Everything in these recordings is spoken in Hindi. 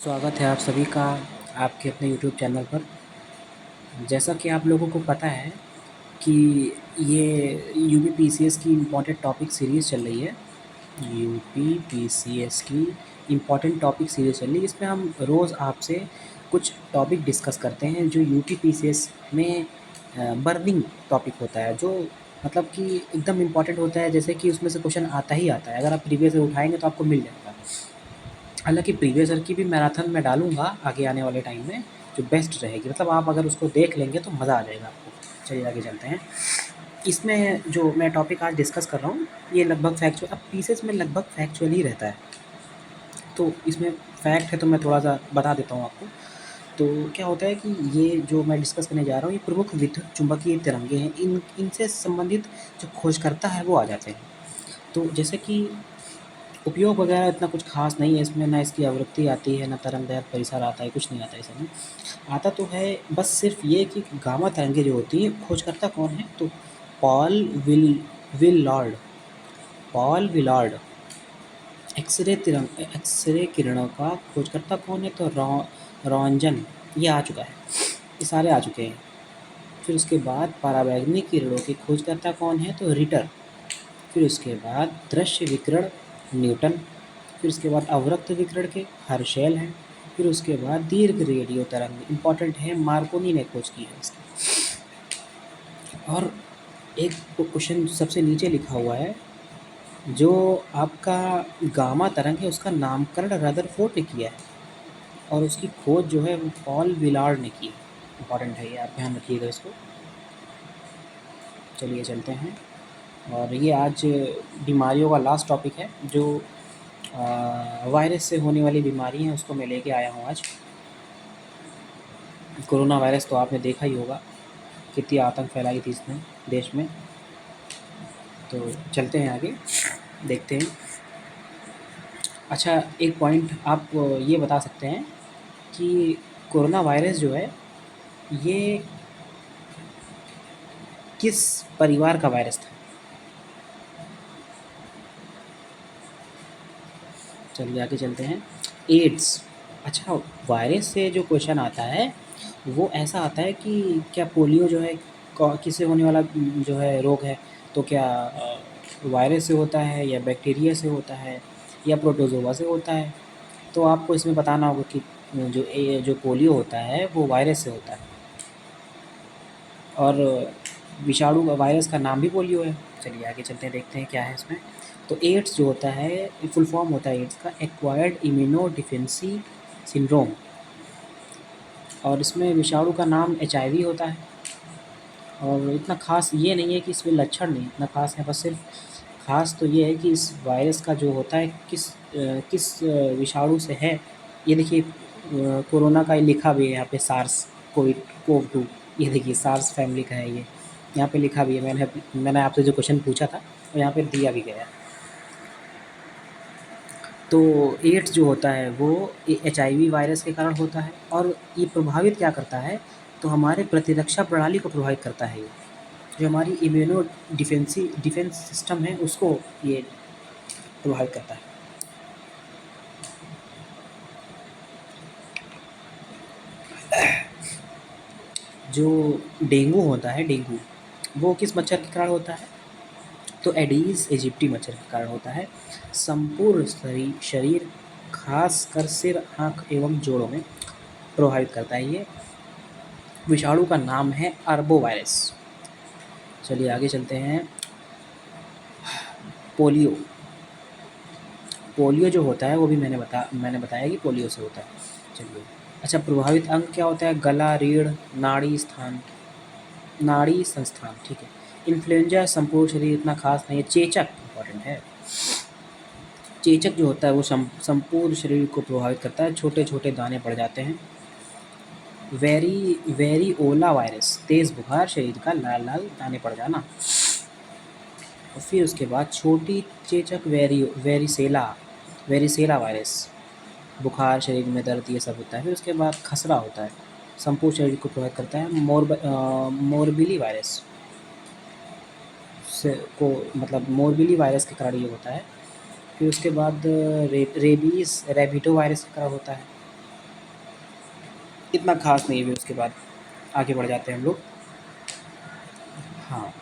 स्वागत है आप सभी का आपके अपने यूट्यूब चैनल पर। जैसा कि आप लोगों को पता है कि ये यूपी पीसीएस की इम्पोर्टेंट टॉपिक सीरीज़ चल रही है। यूपी पीसीएस की इम्पोर्टेंट टॉपिक सीरीज़ चल रही है, इसमें हम रोज़ आपसे कुछ टॉपिक डिस्कस करते हैं जो यूपी पीसीएस में बर्निंग टॉपिक होता है, जो मतलब कि एकदम इम्पोर्टेंट होता है। जैसे कि उसमें से क्वेश्चन आता ही आता है, अगर आप प्रीवियस ईयर उठाएँगे तो आपको मिल जाएगा। हालाँकि प्रीवियस ईयर की भी मैराथन मैं डालूँगा आगे आने वाले टाइम में, जो बेस्ट रहेगी। मतलब आप अगर उसको देख लेंगे तो मज़ा आ जाएगा आपको। चलिए आगे चलते हैं। इसमें जो मैं टॉपिक आज डिस्कस कर रहा हूँ, ये लगभग फैक्चुअल, अब पीसेस में लगभग फैक्चुअल ही रहता है। तो इसमें फैक्ट है तो मैं थोड़ा-सा बता देता हूँ आपको। तो क्या होता है कि ये जो मैं डिस्कस करने जा रहा हूँ, ये प्रमुख विद्युत चुम्बकीय तरंगे हैं। इनसे संबंधित जो खोजकर्ता है वो आ जाते हैं। तो जैसे कि उपयोग वगैरह इतना कुछ ख़ास नहीं है इसमें, ना इसकी आवृत्ति आती है, ना तरंगदैर्घ्य परिसर आता है, कुछ नहीं आता है इसमें। आता तो है बस सिर्फ ये कि गामा तरंगें जो होती हैं, खोजकर्ता कौन है? तो पॉल विलॉर्ड पॉल विलॉर्ड। एक्स-रे किरणों का खोजकर्ता कौन है? तो रॉन्जन। ये आ चुका है, ये सारे आ चुके हैं। फिर उसके बाद पराबैंगनी किरणों के खोजकर्ता कौन है? तो रिटर। फिर उसके बाद दृश्य विकिरण न्यूटन। फिर उसके बाद अवरक्त विकिरण के हर्शेल हैं। फिर उसके बाद दीर्घ रेडियो तरंग इम्पॉर्टेंट है, मार्कोनी ने खोज की है इसकी। और एक क्वेश्चन सबसे नीचे लिखा हुआ है, जो आपका गामा तरंग है उसका नामकरण रदरफोर्ड ने किया है और उसकी खोज जो है वो पॉल विलार्ड ने की है। इम्पॉर्टेंट है ये, आप ध्यान रखिएगा इसको। चलिए चलते हैं। और ये आज बीमारियों का लास्ट टॉपिक है, जो वायरस से होने वाली बीमारी हैं उसको मैं लेके आया हूँ आज। कोरोना वायरस तो आपने देखा ही होगा, कितनी आतंक फैलाई थी इसने देश में। तो चलते हैं आगे, देखते हैं। अच्छा, एक पॉइंट आप ये बता सकते हैं कि कोरोना वायरस जो है ये किस परिवार का वायरस था? चलिए आगे चलते हैं। एड्स। अच्छा, वायरस से जो क्वेश्चन आता है वो ऐसा आता है कि क्या पोलियो जो है किससे होने वाला जो है रोग है? तो क्या वायरस से होता है या बैक्टीरिया से होता है या प्रोटोजोआ से होता है? तो आपको इसमें बताना होगा कि जो पोलियो होता है वो वायरस से होता है, और विषाणु का वायरस का नाम भी पोलियो है। चलिए आगे चलते हैं, देखते हैं क्या है इसमें। तो एड्स जो होता है, फुल फॉर्म होता है एड्स का एक्वायर्ड इम्यूनो डिफेंसी सिंड्रोम, और इसमें विषाणु का नाम एचआईवी होता है। और इतना ख़ास ये नहीं है कि इसमें लक्षण नहीं इतना ख़ास है, बस सिर्फ ख़ास तो ये है कि इस वायरस का जो होता है किस विषाणु से है। ये देखिए, कोरोना का लिखा भी है यहाँ पे, सार्स कोव-2। ये देखिए सार्स फैमिली का है ये, यहाँ पे लिखा भी है। मैंने आपसे जो क्वेश्चन पूछा था वो यहाँ पे दिया भी गया है। तो एड्स जो होता है वो एचआईवी वायरस के कारण होता है, और ये प्रभावित क्या करता है? तो हमारे प्रतिरक्षा प्रणाली को प्रभावित करता है ये, जो हमारी डिफेंस सिस्टम है उसको ये प्रभावित करता है। जो डेंगू होता है, डेंगू वो किस मच्छर के कारण होता है? तो एडीज इजिप्टी मच्छर के कारण होता है। संपूर्ण शरीर खासकर सिर, आँख एवं जोड़ों में प्रभावित करता है ये। विषाणु का नाम है अर्बोवायरस। चलिए आगे चलते हैं। पोलियो। पोलियो जो होता है वो भी मैंने बताया कि पोलियो से होता है। चलिए, अच्छा, प्रभावित अंग क्या होता है? गला, रीढ़, नाड़ी संस्थान, ठीक है। इन्फ्लुएंजा संपूर्ण शरीर, इतना खास नहीं है। चेचक इम्पॉर्टेंट है। चेचक जो होता है वो संपूर्ण शरीर को प्रभावित करता है, छोटे छोटे दाने पड़ जाते हैं। वेरिओला वायरस, तेज़ बुखार, शरीर का लाल लाल दाने पड़ जाना। और फिर उसके बाद छोटी चेचक वेरिसेला वायरस, बुखार, शरीर में दर्द, ये सब होता है। फिर उसके बाद खसरा होता है, संपूर्ण शरीर को प्रभावित करता है। मोरबिली वायरस से को मतलब मोरबिली वायरस के कारण ये होता है। फिर उसके बाद रेबीज़ रैबिडो वायरस के कारण होता है। इतना खास नहीं है। फिर उसके बाद आगे बढ़ जाते हैं हम लोग। हाँ,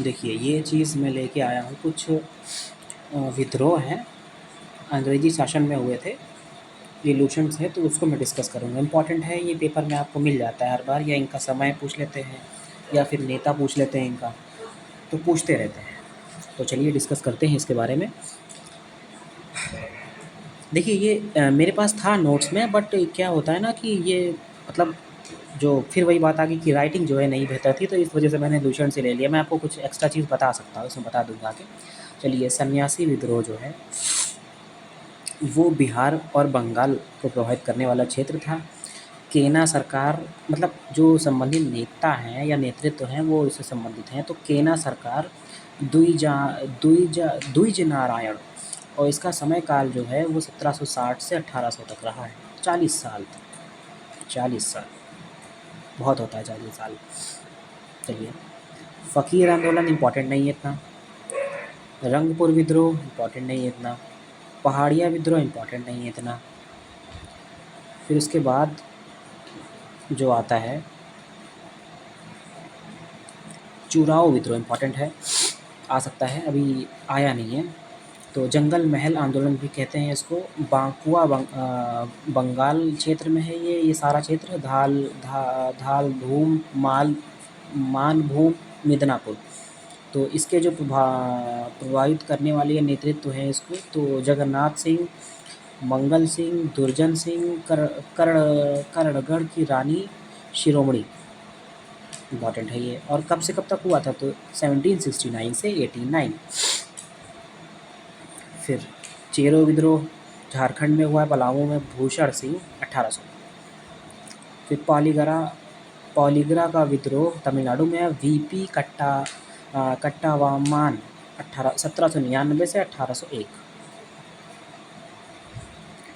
देखिए ये चीज़ मैं लेके आया हूँ, कुछ विद्रोह हैं अंग्रेजी शासन में हुए थे, रिवॉल्यूशंस है, तो उसको मैं डिस्कस करूँगा। इम्पॉर्टेंट है, ये पेपर में आपको मिल जाता है हर बार, या इनका समय पूछ लेते हैं या फिर नेता पूछ लेते हैं इनका, तो पूछते रहते हैं। तो चलिए डिस्कस करते हैं इसके बारे में। देखिए ये मेरे पास था नोट्स में, बट क्या होता है ना कि ये मतलब जो फिर वही बात आ गई कि राइटिंग जो है नहीं बेहतर थी, तो इस वजह से मैंने दूषण से ले लिया। मैं आपको कुछ एक्स्ट्रा चीज़ बता सकता हूँ, इसमें बता दूंगा आगे। चलिए, सन्यासी विद्रोह जो है वो बिहार और बंगाल को प्रभावित करने वाला क्षेत्र था। केना सरकार, मतलब जो संबंधित नेता हैं या नेतृत्व हैं वो इससे संबंधित हैं, तो केना सरकार द्विज नारायण, और इसका समय काल जो है वो 1760 से 1800 तक रहा है। 40 साल तक, 40 साल बहुत होता है 40 साल। चलिए, फ़कीर आंदोलन इम्पॉर्टेंट नहीं है इतना, रंगपुर विद्रोह इम्पॉर्टेंट नहीं है इतना, पहाड़िया विद्रोह इम्पॉर्टेंट नहीं है इतना। फिर उसके बाद जो आता है चुराओ विद्रोह इम्पॉर्टेंट है, आ सकता है, अभी आया नहीं है। तो जंगल महल आंदोलन भी कहते हैं इसको। बांकुआ बंगाल क्षेत्र में है ये सारा क्षेत्र। धाल धूम मानभूम मिदनापुर, तो इसके जो प्रभावित करने वाले नेतृत्व हैं इसको, तो जगन्नाथ सिंह, मंगल सिंह, दुर्जन सिंह, कर्णगढ़ की रानी शिरोमणि, इम्पॉर्टेंट है ये। और कब से कब तक हुआ था, तो 1769 से 89। फिर चेरो विद्रोह झारखंड में हुआ है, पलामू में भूषण सिंह 1800। फिर पॉलीगरा का विद्रोह तमिलनाडु में है, वीपी कट्टावामान 1799 से 1801।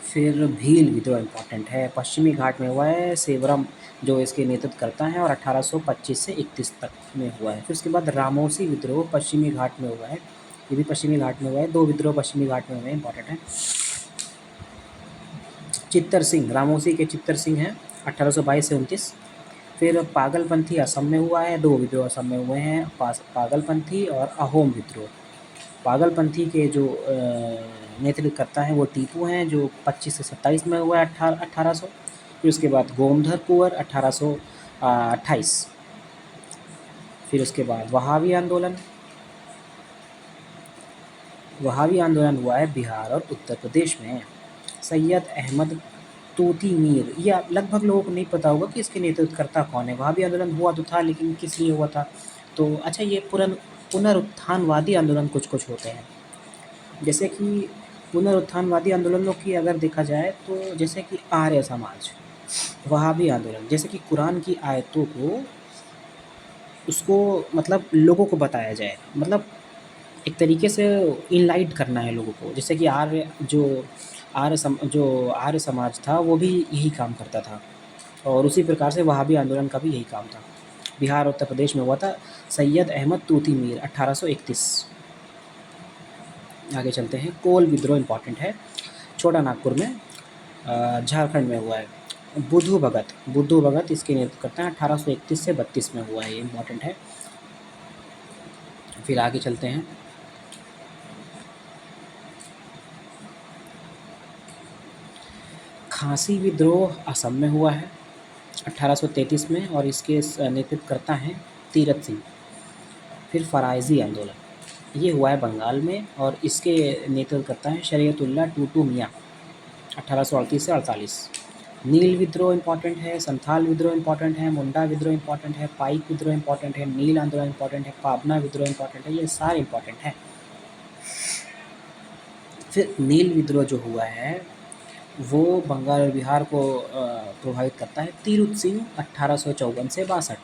फिर भील विद्रोह इम्पॉर्टेंट है, पश्चिमी घाट में हुआ है, सेवरम जो इसके नेतृत्व करता है, और 1825 से 31 तक में हुआ है। फिर उसके बाद रामोसी विद्रोह पश्चिमी घाट में हुआ है, ये भी पश्चिमी घाट में हुआ है। 2 विद्रोह पश्चिमी घाट में हुए हैं, इंपॉर्टेंट है। चित्तर सिंह, रामोसी के चित्तर सिंह हैं, 1822 से 29। फिर पागलपंथी असम में हुआ है, 2 विद्रोह असम में हुए हैं, पागलपंथी और अहोम विद्रोह। पागलपंथी के जो नेतृत्व करता है वो टीपू हैं, जो 25 से 27 में हुआ है, 1800। फिर उसके बाद गोमधर कुंवर 1828। फिर उसके बाद वहाबी आंदोलन हुआ है बिहार और उत्तर प्रदेश में। सैयद अहमद तूती मीर, यह लगभग लोगों को नहीं पता होगा कि इसके नेतृत्वकर्ता कौन है। वहाबी आंदोलन हुआ तो था, लेकिन किस लिए हुआ था, तो अच्छा, ये पुनरुत्थानवादी आंदोलन कुछ होते हैं। जैसे कि पुनरुत्थानवादी आंदोलनों की अगर देखा जाए, तो जैसे कि आर्य समाज, वहाबी आंदोलन, जैसे कि कुरान की आयतों को उसको मतलब लोगों को बताया जाए, मतलब एक तरीके से इनलाइट करना है लोगों को। जैसे कि आर्य समाज था वो भी यही काम करता था, और उसी प्रकार से वहाबी आंदोलन का भी यही काम था। बिहार और उत्तर प्रदेश में हुआ था। सैयद अहमद तूती मीर 1831। आगे चलते हैं। कोल विद्रोह इम्पॉर्टेंट है, छोटा नागपुर में, झारखंड में हुआ है। बुद्धू भगत इसके नेतृत्व करते हैं, 1831 से 32 में हुआ है, ये इम्पॉर्टेंट है। फिर आगे चलते हैं। खासी विद्रोह असम में हुआ है 1833 में, और इसके नेतृत्व करता है तीरथ सिंह। फिर फराइजी आंदोलन, ये हुआ है बंगाल में, और इसके नेतृत्व करता है शरीयतुल्लाह टूटू मियाँ 1838 से 48। नील विद्रोह इम्पॉर्टेंट है, संथाल विद्रोह इम्पॉर्टेंट है, मुंडा विद्रोह इम्पॉर्टेंट है, पाइक विद्रोह इम्पॉर्टेंट है, नील आंदोलन इम्पॉर्टेंट है, पाबना विद्रोह इम्पॉर्टेंट है, ये सारे इम्पॉर्टेंट हैं। फिर नील विद्रोह जो हुआ है वो बंगाल और बिहार को प्रभावित करता है। तीरुथ सिंह 1854 से 62।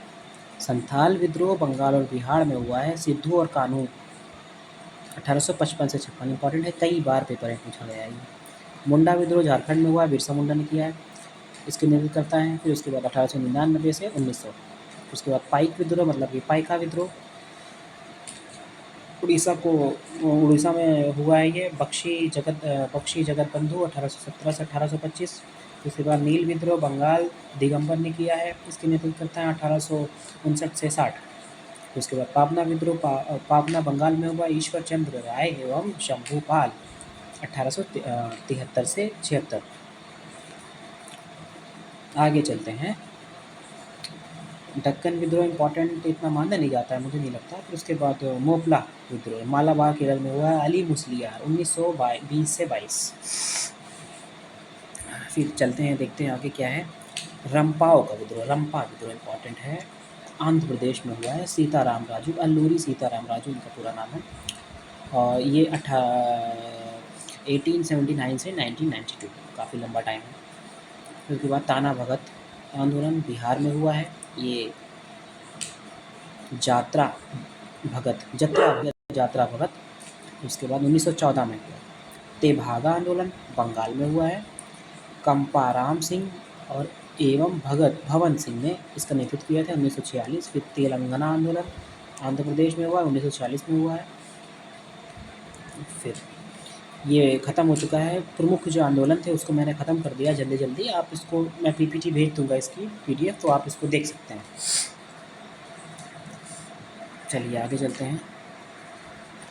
संथाल विद्रोह बंगाल और बिहार में हुआ है, सिद्धू और कानू 1855 से 56, इंपॉर्टेंट है, कई बार पेपर में पूछा गया है। मुंडा विद्रोह झारखंड में हुआ है, बिरसा मुंडा ने किया है, इसके नेतृत्व करता है। फिर उसके बाद 1899 से 1900। उसके बाद पाइक विद्रोह, मतलब कि पाइका विद्रोह उड़ीसा में हुआ है ये। बख्शी जगत बंधु 1817 से 1825। उसके बाद नील विद्रोह बंगाल दिगंबर ने किया है, इसके नेतृत्व करता है 1859 से 60। उसके बाद पापना विद्रोह पापना बंगाल में हुआ, ईश्वर चंद्र राय एवं शंभूपाल 1873 से 76। आगे चलते हैं। दक्कन विद्रोह इम्पॉर्टेंट इतना माना नहीं जाता है, मुझे नहीं लगता। फिर उसके बाद मोपला विद्रोह मालाबार केरल में हुआ है, अली मुस्लियार 1920 से 22। फिर चलते हैं, देखते हैं आगे क्या है। रंपा विद्रोह इम्पॉर्टेंट है, आंध्र प्रदेश में हुआ है, सीताराम राजू अल्लूरी सीताराम राजू उनका पूरा नाम है। और ये 1879 से 1992, काफ़ी लंबा टाइम है। फिर उसके बाद ताना भगत आंदोलन बिहार में हुआ है, ये जत्रा भगत। उसके बाद 1914 में हुआ। तेभागा आंदोलन बंगाल में हुआ है, कंपाराम सिंह और एवं भवन सिंह ने इसका नेतृत्व किया था 1946। फिर तेलंगाना आंदोलन आंध्र प्रदेश में हुआ, 1946 में हुआ है। फिर ये ख़त्म हो चुका है। प्रमुख जो आंदोलन थे उसको मैंने ख़त्म कर दिया जल्दी। आप इसको, मैं पीपीटी भेज दूंगा इसकी PDF, तो आप इसको देख सकते हैं। चलिए आगे चलते हैं।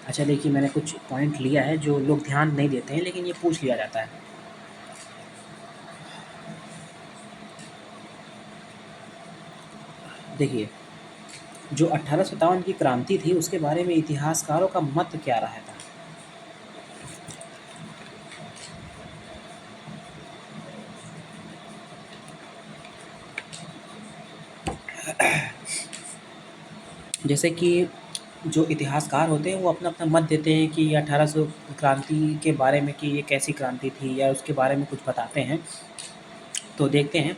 अच्छा देखिए, मैंने कुछ पॉइंट लिया है जो लोग ध्यान नहीं देते हैं, लेकिन ये पूछ लिया जाता है। देखिए, जो 1857 की क्रांति थी उसके बारे में इतिहासकारों का मत क्या रहा था। जैसे कि जो इतिहासकार होते हैं वो अपना मत देते हैं कि 1800 क्रांति के बारे में, कि ये कैसी क्रांति थी या उसके बारे में कुछ बताते हैं। तो देखते हैं,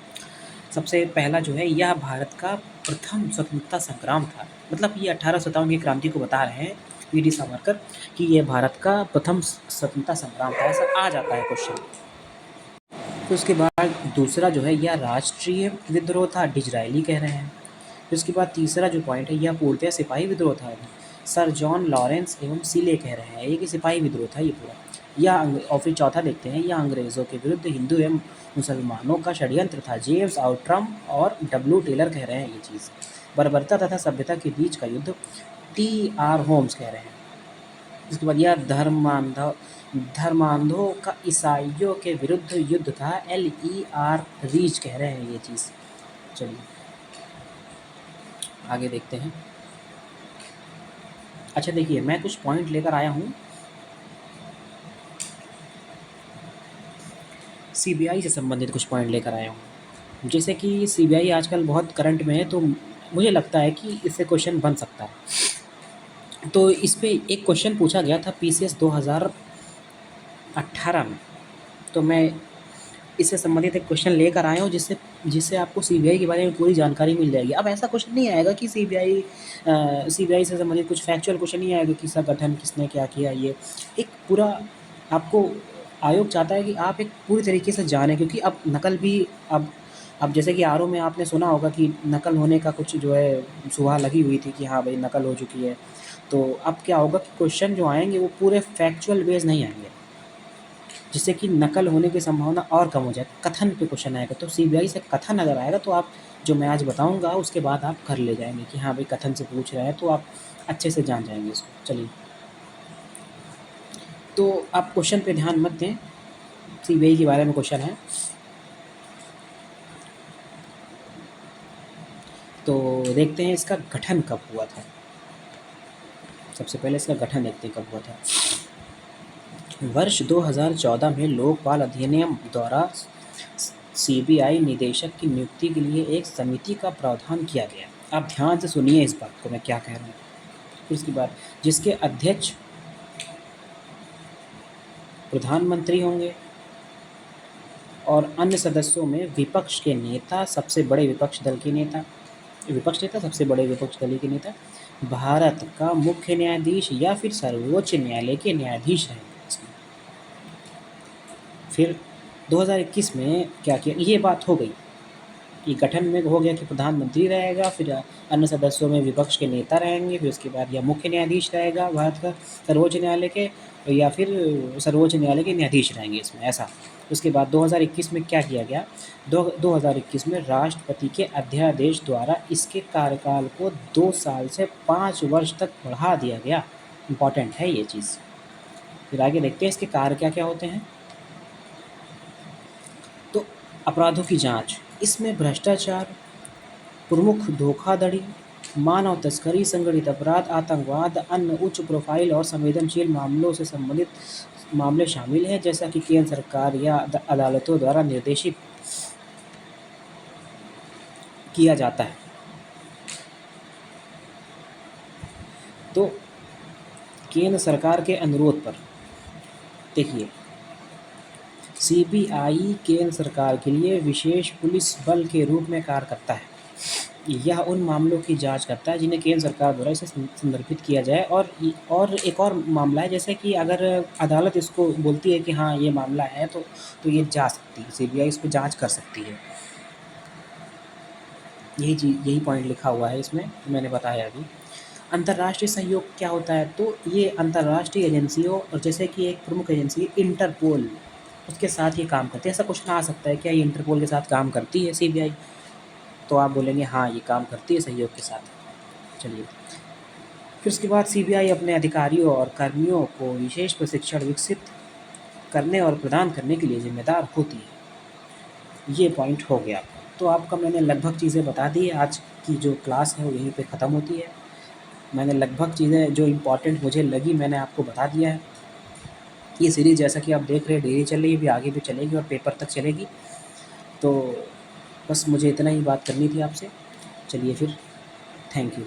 सबसे पहला जो है, यह भारत का प्रथम स्वतंत्रता संग्राम था। मतलब ये 1857 की क्रांति को बता रहे हैं वीडी सावरकर कि ये भारत का प्रथम स्वतंत्रता संग्राम था, ऐसा आ जाता है क्वेश्चन। फिर उसके बाद दूसरा जो है, यह राष्ट्रीय विद्रोह था, डिजरायली कह रहे हैं। फिर उसके बाद तीसरा जो पॉइंट है, यह पूर्णतः सिपाही विद्रोह था, सर जॉन लॉरेंस एवं सीले कह रहे हैं ये कि सिपाही विद्रोह था ये पूरा। और फिर चौथा देखते हैं, यह अंग्रेज़ों के विरुद्ध हिंदू एवं मुसलमानों का षड्यंत्र था, जेम्स आउट्रम और W टेलर कह रहे हैं ये चीज़। बर्बरता तथा सभ्यता के बीच का युद्ध, TR होम्स कह रहे हैं। इसके बाद यह धर्मांधों का ईसाइयों के विरुद्ध युद्ध था, LER रीच कह रहे हैं ये चीज़। चलिए आगे देखते हैं। अच्छा देखिए, मैं कुछ पॉइंट लेकर आया हूँ CBI से संबंधित, कुछ पॉइंट लेकर आया हूँ। जैसे कि CBI आजकल बहुत करंट में है, तो मुझे लगता है कि इससे क्वेश्चन बन सकता है। तो इस पे एक क्वेश्चन पूछा गया था PCS 2018 में, तो मैं इससे संबंधित एक क्वेश्चन लेकर आया हूँ जिससे आपको CBI के बारे में पूरी जानकारी मिल जाएगी। अब ऐसा क्वेश्चन नहीं आएगा कि CBI से संबंधित कुछ फैक्चुअल क्वेश्चन नहीं आएगा कि इसका गठन किसने क्या किया। ये एक पूरा आपको आयोग चाहता है कि आप एक पूरी तरीके से जानें, क्योंकि अब नकल भी अब जैसे कि RO में आपने सुना होगा कि नकल होने का कुछ जो है सुबह लगी हुई थी कि हाँ भाई नकल हो चुकी है। तो अब क्या होगा कि क्वेश्चन जो आएंगे वो पूरे फैक्चुअल बेस नहीं आएंगे, जिससे कि नकल होने की संभावना और कम हो जाए। कथन पे क्वेश्चन आएगा, तो CBI से कथन अगर आएगा तो आप जो मैं आज बताऊंगा उसके बाद आप कर ले जाएंगे कि हाँ भाई कथन से पूछ रहे हैं, तो आप अच्छे से जान जाएंगे इसको। चलिए, तो आप क्वेश्चन पे ध्यान मत दें, CBI के बारे में क्वेश्चन है। तो देखते हैं इसका गठन कब हुआ था। सबसे पहले इसका गठन देखते हैं कब हुआ था। वर्ष 2014 में लोकपाल अधिनियम द्वारा CBI निदेशक की नियुक्ति के लिए एक समिति का प्रावधान किया गया। आप ध्यान से सुनिए इस बात को, मैं क्या कह रहा हूँ। फिर उसके बाद जिसके अध्यक्ष प्रधानमंत्री होंगे और अन्य सदस्यों में विपक्ष के नेता, सबसे बड़े विपक्ष दल के नेता, सबसे बड़े विपक्ष दल के नेता, भारत का मुख्य न्यायाधीश या फिर सर्वोच्च न्यायालय के न्यायाधीश रहेंगे इसमें। फिर 2021 में क्या किया, ये बात हो गई। कि गठन में हो गया कि प्रधानमंत्री रहेगा, फिर अन्य सदस्यों में विपक्ष के नेता रहेंगे, फिर उसके बाद या मुख्य न्यायाधीश रहेगा भारत का सर्वोच्च न्यायालय के, या फिर सर्वोच्च न्यायालय के न्यायाधीश रहेंगे इसमें, ऐसा। उसके बाद 2021 में क्या किया गया, 2021 में राष्ट्रपति के अध्यादेश द्वारा इसके कार्यकाल को 2 साल से 5 वर्ष तक बढ़ा दिया गया। इम्पॉर्टेंट है ये चीज़। फिर आगे देखते हैं इसके कार्य क्या क्या होते हैं। तो अपराधों की जांच, इसमें भ्रष्टाचार, प्रमुख धोखाधड़ी, मानव तस्करी, संगठित अपराध, आतंकवाद, अन्य उच्च प्रोफाइल और संवेदनशील मामलों से संबंधित मामले शामिल हैं, जैसा कि केंद्र सरकार या अदालतों द्वारा निर्देशित किया जाता है। तो केंद्र सरकार के अनुरोध पर देखिए, सीबीआई केंद्र सरकार के लिए विशेष पुलिस बल के रूप में कार्य करता है। यह उन मामलों की जांच करता है जिन्हें केंद्र सरकार द्वारा इसे संदर्भित किया जाए, और एक और मामला है, जैसे कि अगर अदालत इसको बोलती है कि हाँ ये मामला है, तो ये जा सकती है, सीबीआई इस पर जांच कर सकती है। यही पॉइंट लिखा हुआ है इसमें, मैंने बताया अभी। अंतर्राष्ट्रीय सहयोग क्या होता है, तो ये अंतर्राष्ट्रीय एजेंसियों, और जैसे कि एक प्रमुख एजेंसी इंटरपोल, उसके साथ ये काम करती है। ऐसा क्वेश्चन आ सकता है, क्या ये इंटरपोल के साथ काम करती है सीबीआई? तो आप बोलेंगे हाँ ये काम करती है सहयोग के साथ। चलिए, फिर उसके बाद सीबीआई अपने अधिकारियों और कर्मियों को विशेष प्रशिक्षण विकसित करने और प्रदान करने के लिए जिम्मेदार होती है। ये पॉइंट हो गया। तो आपका मैंने लगभग चीज़ें बता दी है। आज की जो क्लास है वो यहीं पे ख़त्म होती है। मैंने लगभग चीज़ें जो इम्पोर्टेंट मुझे लगी मैंने आपको बता दिया है। ये सीरीज़ जैसा कि आप देख रहे हैं डेली चल रही है, भी आगे भी चलेगी और पेपर तक चलेगी। तो बस मुझे इतना ही बात करनी थी आपसे। चलिए फिर, थैंक यू।